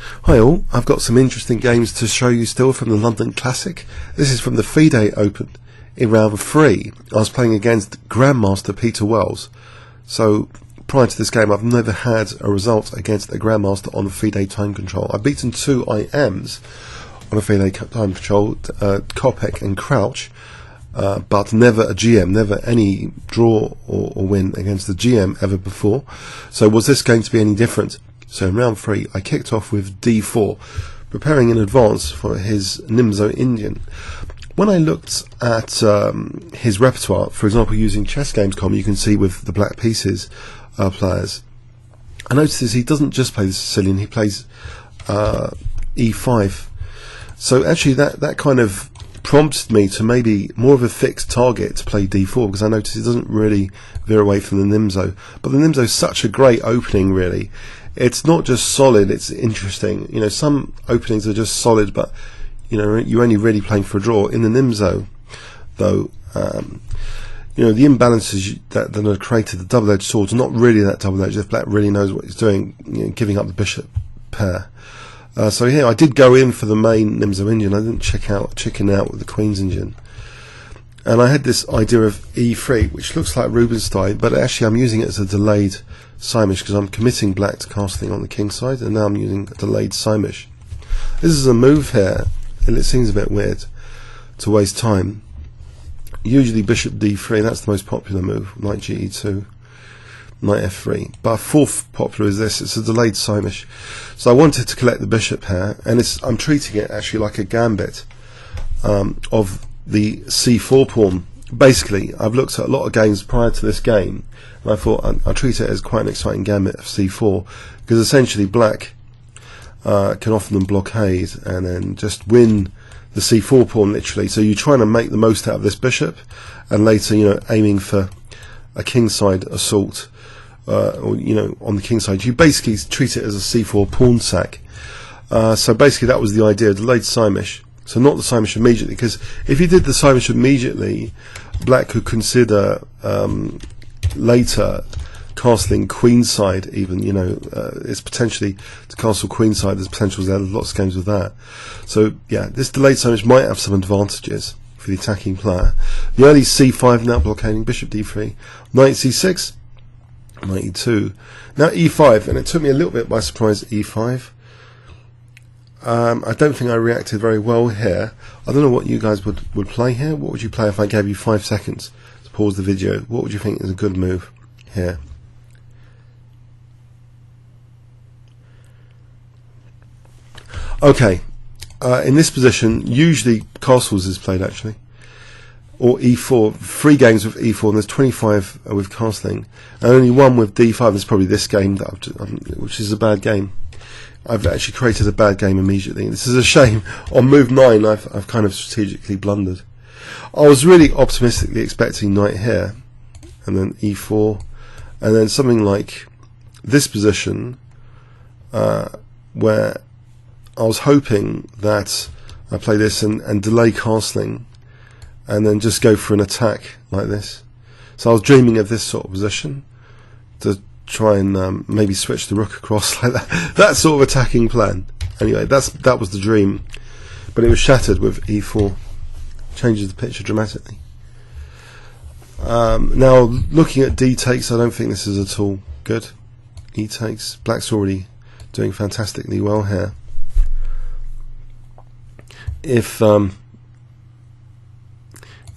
Hi all, I've got some interesting games to show you still from the London Classic. This is from the FIDE Open in round 3. I was playing against Grandmaster Peter Wells. So prior to this game I've never had a result against a Grandmaster on FIDE time control. I've beaten 2 IMs on a FIDE time control, Kopek and Crouch, but never a GM, never any draw or win against the GM ever before. So was this going to be any different? So in round 3 I kicked off with D4, preparing in advance for his Nimzo Indian. When I looked at his repertoire, for example using chessgames.com, you can see with the black pieces players, I noticed he doesn't just play the Sicilian, he plays E5. So actually that kind of prompted me to maybe more of a fixed target to play D4, because I noticed he doesn't really veer away from the Nimzo. But the Nimzo is such a great opening, really. It's not just solid, it's interesting. You know, some openings are just solid, but you know, you're only really playing for a draw. In the Nimzo, though, you know, the imbalances that are created, the double-edged swords, are not really that double-edged if black really knows what he's doing, you know, giving up the bishop pair. So here I did go in for the main Nimzo Indian. I didn't chicken out with the Queen's Indian. And I had this idea of E3, which looks like Rubinstein, but actually I'm using it as a delayed Simish, because I'm committing black to castling on the king side, and now I'm using a delayed Simish. This is a move here, and it seems a bit weird to waste time. Usually bishop D3, that's the most popular move, knight GE2, knight F3. But fourth popular is this, it's a delayed Simish. So I wanted to collect the bishop here, and I'm treating it actually like a gambit of the C4 pawn. Basically, I've looked at a lot of games prior to this game, and I thought I'll treat it as quite an exciting gambit of C4, because essentially black can often blockade and then just win the C4 pawn literally. So you're trying to make the most out of this bishop, and later, you know, aiming for a kingside assault, or you know, on the king side. You basically treat it as a C4 pawn sack. So basically that was the idea, delayed Simish. So not the Simish immediately, because if you did the Simish immediately, black could consider later castling queenside even, you know, it's potentially to castle queenside, there's potentials there, lots of games with that. So yeah, this delayed Simish might have some advantages for the attacking player. The early C5 now blockading, bishop D3, knight C6, knight E2, now E5, and it took me a little bit by surprise, E5. I don't think I reacted very well here. I don't know what you guys would play here. What would you play if I gave you 5 seconds to pause the video? What would you think is a good move here? Okay, in this position, usually castles is played actually, or E4. 3 games with E4, and there's 25 with castling, and only 1 with D5. There's probably this game that which is a bad game. I've actually created a bad game immediately. This is a shame. On move 9, I've kind of strategically blundered. I was really optimistically expecting knight here, and then E4, and then something like this position, where I was hoping that I play this and delay castling, and then just go for an attack like this. So I was dreaming of this sort of position to try and maybe switch the rook across like that sort of attacking plan. Anyway, that was the dream, but it was shattered with E4. Changes the picture dramatically. Now looking at D takes, I don't think this is at all good. E takes, black's already doing fantastically well here. If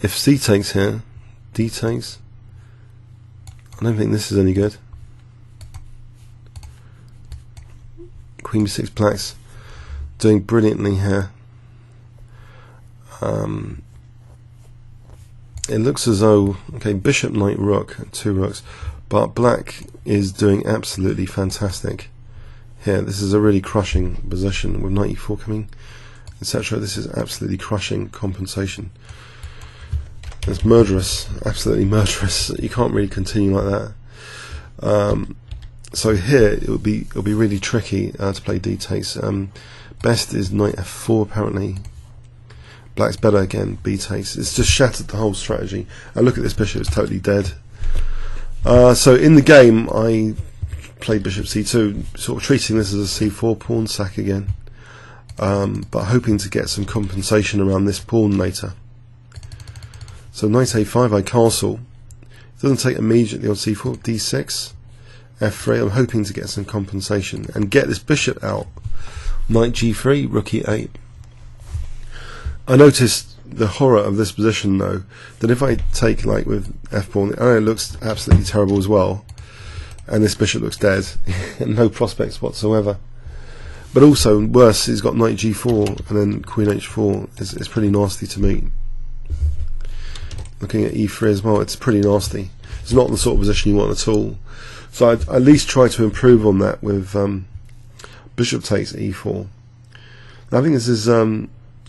C takes here, D takes, I don't think this is any good. Queen B6, black's doing brilliantly here. It looks as though, okay, bishop, knight, rook, 2 rooks, but black is doing absolutely fantastic here. This is a really crushing position with knight E4 coming, etc. This is absolutely crushing compensation. It's murderous, absolutely murderous. You can't really continue like that. So here it'll be really tricky to play D takes. Best is knight F4 apparently. Black's better again, B takes. It's just shattered the whole strategy. And look at this bishop, it's totally dead. So in the game I played bishop c2, sort of treating this as a c4 pawn sack again, but hoping to get some compensation around this pawn later. So knight a5, I castle. It doesn't take immediately on c4, d6, f3. I'm hoping to get some compensation and get this bishop out. Knight g3, rook e8. I noticed the horror of this position though, that if I take like with f pawn, I know it looks absolutely terrible as well, and this bishop looks dead, no prospects whatsoever. But also worse, he's got knight g4 and then queen h4 is pretty nasty to me. Looking at e3 as well, it's pretty nasty. It's not the sort of position you want at all. So I'd at least try to improve on that with bishop takes e4. Now, I think this is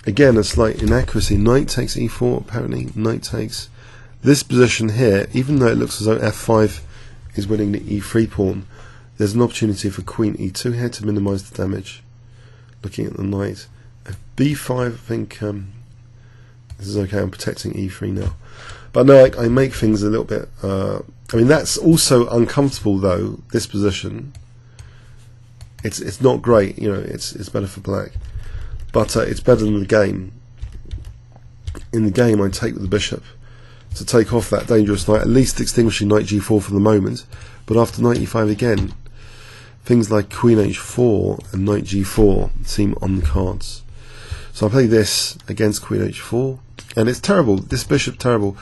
again a slight inaccuracy. Knight takes e4 apparently. Knight takes this position here, even though it looks as though f5 is winning the e3 pawn, there's an opportunity for queen e2 here to minimise the damage. Looking at the knight, b5, I think this is okay. I'm protecting e3 now, but no, I make things a little bit. I mean, that's also uncomfortable though. This position, it's not great. You know, it's better for black, but it's better than the game. In the game, I take with the bishop to take off that dangerous knight, at least extinguishing knight g4 for the moment. But after knight e5 again, things like queen h4 and knight g4 seem on the cards. So I play this against queen h4, and it's terrible. This bishop terrible.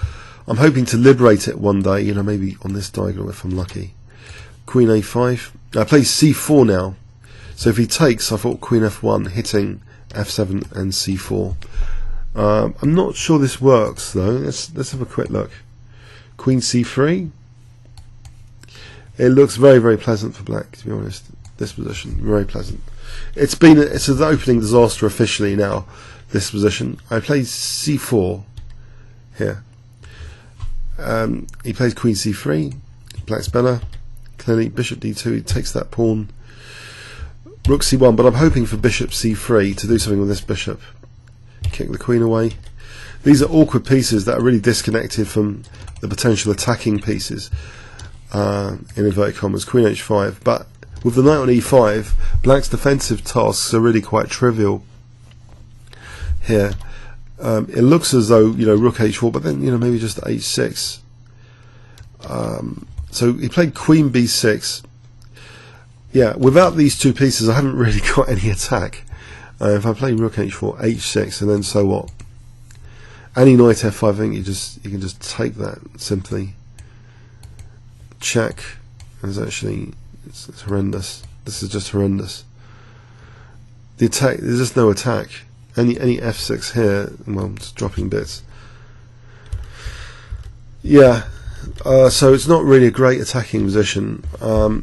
I'm hoping to liberate it one day, you know, maybe on this diagonal if I'm lucky. Queen a5. I play c4 now. So if he takes, I thought queen f1 hitting f7 and c4. I'm not sure this works though. Let's have a quick look. Queen c3. It looks very, very pleasant for black, to be honest. This position, very pleasant. It's an opening disaster officially now. This position. I play c4 here. He plays queen c3. Black's better. Clearly, bishop d2. He takes that pawn. Rook c1. But I'm hoping for bishop c3 to do something with this bishop. Kick the queen away. These are awkward pieces that are really disconnected from the potential attacking pieces. In inverted commas, queen h5. But with the knight on e5, black's defensive tasks are really quite trivial here. It looks as though, you know, rook h4, but then, you know, maybe just h6. So he played queen b6. Yeah, without these two pieces, I haven't really got any attack. If I play rook h4, h6, and then so what? Any knight f5, I think you can just take that simply. Check. It's actually it's horrendous. This is just horrendous. The attack, there's just no attack. Any f6 here, well, I'm just dropping bits. Yeah, so it's not really a great attacking position.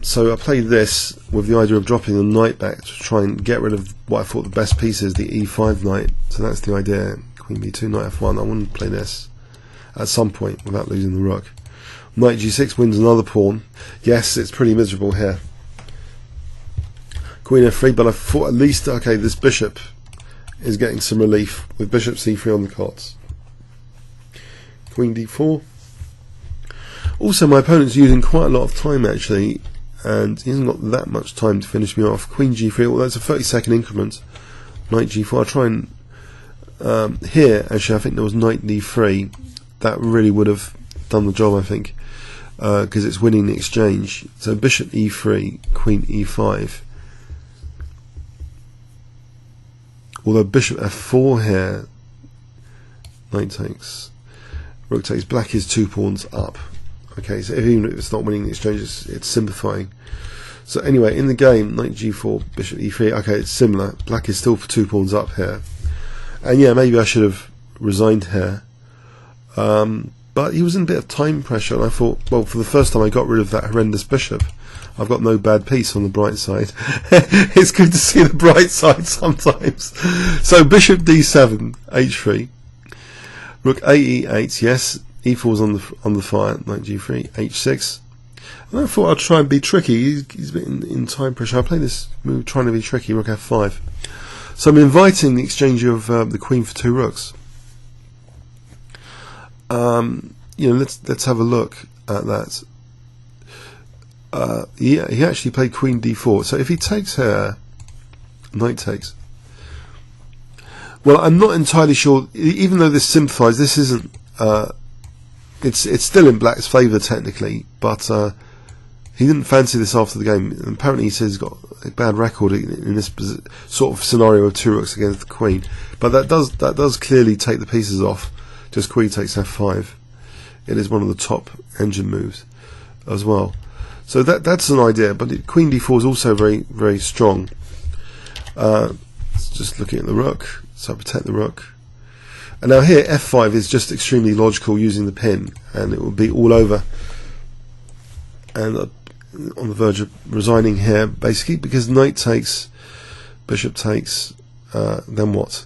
So I played this with the idea of dropping the knight back to try and get rid of what I thought the best piece is, the e5 knight. So that's the idea. Queen b2, knight f1. I wouldn't play this at some point without losing the rook. Knight g6 wins another pawn. Yes, it's pretty miserable here. Queen f3, but I thought at least, okay, this bishop is getting some relief with bishop c3 on the cards. Queen d4. Also, my opponent's using quite a lot of time actually, and he hasn't got that much time to finish me off. Queen g3, well, that's a 30-second increment. Knight g4. I try and here actually I think there was knight d3. That really would have done the job, I think, because it's winning the exchange. So bishop e3, queen e5. Although bishop f4 here, knight takes, rook takes. Black is 2 pawns up. Okay, so even if it's not winning the exchange, it's simplifying. So anyway, in the game, knight g4, bishop e3. Okay, it's similar. Black is still 2 pawns up here, and yeah, maybe I should have resigned here. But he was in a bit of time pressure, and I thought, well, for the first time I got rid of that horrendous bishop. I've got no bad piece on the bright side. It's good to see the bright side sometimes. So bishop d7, h3, rook ae8, yes, e4's on the fire, knight g3, h6. And I thought I'd try and be tricky. He's a bit in time pressure. I play this move trying to be tricky, rook f5. So I'm inviting the exchange of the queen for 2 rooks. You know, let's have a look at that. Yeah, he actually played Queen D4. So if he takes here, knight takes. Well, I'm not entirely sure. Even though this simplifies, this isn't. It's still in Black's favour technically, but he didn't fancy this after the game. And apparently, he says he's got a bad record in this sort of scenario of two rooks against the queen. But that does clearly take the pieces off. Just queen takes f5. It is one of the top engine moves as well. So that's an idea. But queen d4 is also very, very strong. Just looking at the rook, so protect the rook. And now here f5 is just extremely logical using the pin, and it will be all over. And on the verge of resigning here, basically, because knight takes, bishop takes, then what?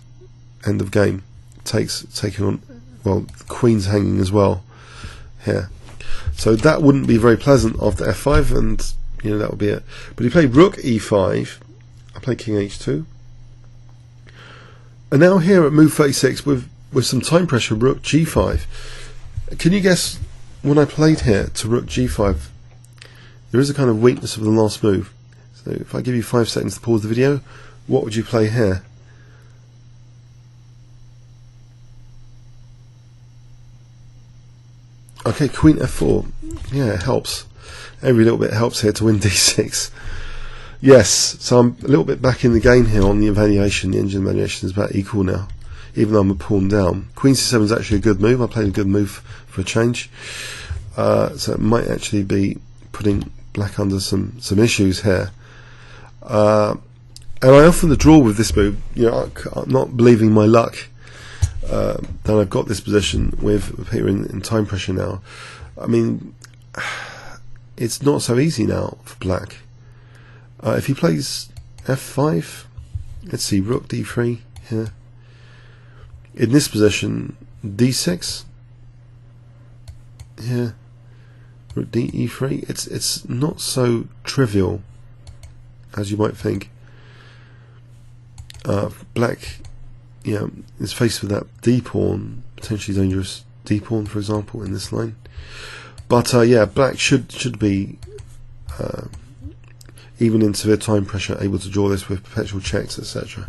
End of game. Taking on, well, the queen's hanging as well here. So that wouldn't be very pleasant after f5, and you know that would be it. But he played rook e5. I played king h2. And now here at move 36 with some time pressure, rook g5. Can you guess when I played here to rook g5? There is a kind of weakness of the last move. So if I give you 5 seconds to pause the video, what would you play here? Okay, queen f4. Yeah, it helps. Every little bit helps here to win d6. Yes, so I'm a little bit back in the game here on the evaluation. The engine evaluation is about equal now, even though I'm a pawn down. Queen c7 is actually a good move. I played a good move for a change. So it might actually be putting Black under some issues here. And I often draw with this move. You know, I'm not believing my luck that I've got this position with here in time pressure now. I mean, it's not so easy now for Black. If he plays f5, let's see, rook d3 here. In this position, d6 here, rook de3. It's not so trivial as you might think. Black, you know, is faced with that d pawn, potentially dangerous d pawn, for example, in this line. But yeah, Black should be even in severe time pressure able to draw this with perpetual checks, etc.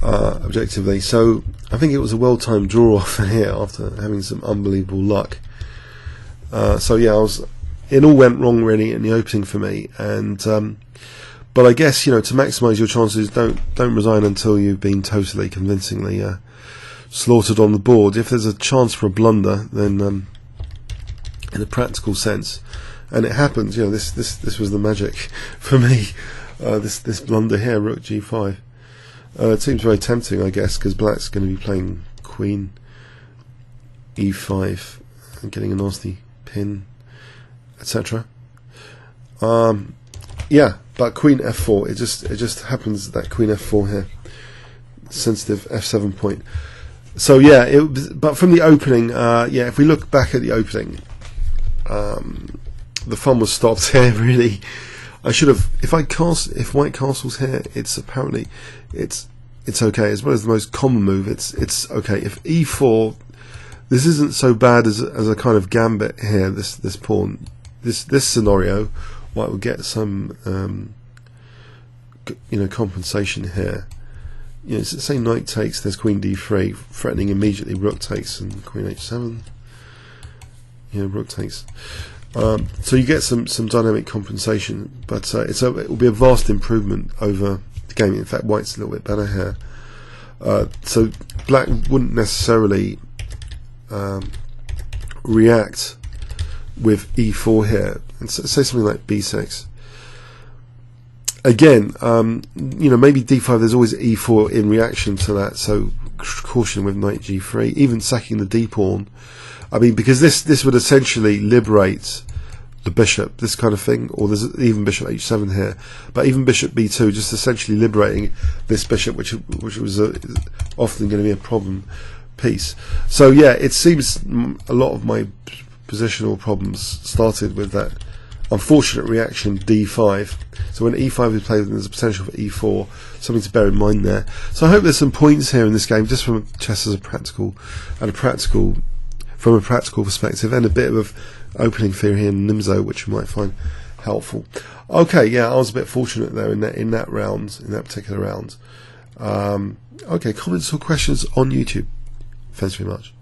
Objectively, so I think it was a well-timed draw off here after having some unbelievable luck. So yeah, it all went wrong really in the opening for me, and but I guess, you know, to maximise your chances, don't resign until you've been totally convincingly slaughtered on the board. If there's a chance for a blunder, then in a practical sense, and it happens, you know, this was the magic for me. This blunder here, rook g5. It seems very tempting, I guess, because Black's going to be playing queen e5 and getting a nasty pin, etc. Yeah, but queen f4. It just happens that queen f4 here, sensitive f7 point. So yeah, but from the opening, yeah, if we look back at the opening, the fun was stopped here. Really, I should have. If white castles here, it's apparently it's okay. As well as the most common move, it's okay. If e4, this isn't so bad as a kind of gambit here. This pawn, this scenario, white will get some you know, compensation here. You know, say knight takes, there's queen d3, threatening immediately rook takes and queen h7. You know, rook takes. So you get some dynamic compensation, but it will be a vast improvement over the game. In fact, white's a little bit better here. So Black wouldn't necessarily react with e4 here, and say something like b6. Again, you know, maybe d5. There's always e4 in reaction to that, so caution with knight g3, even sacking the d pawn. I mean, because this would essentially liberate the bishop, this kind of thing, or there's even bishop h7 here, but even bishop b2, just essentially liberating this bishop, which was often going to be a problem piece. So yeah, it seems a lot of my positional problems started with that unfortunate reaction d5. So when e5 is played, there's a potential for e4, something to bear in mind there. So I hope there's some points here in this game, just from chess as from a practical perspective, and a bit of opening theory here in Nimzo, which you might find helpful. Okay, yeah, I was a bit fortunate there in that particular round. Okay, comments or questions on YouTube? Thanks very much.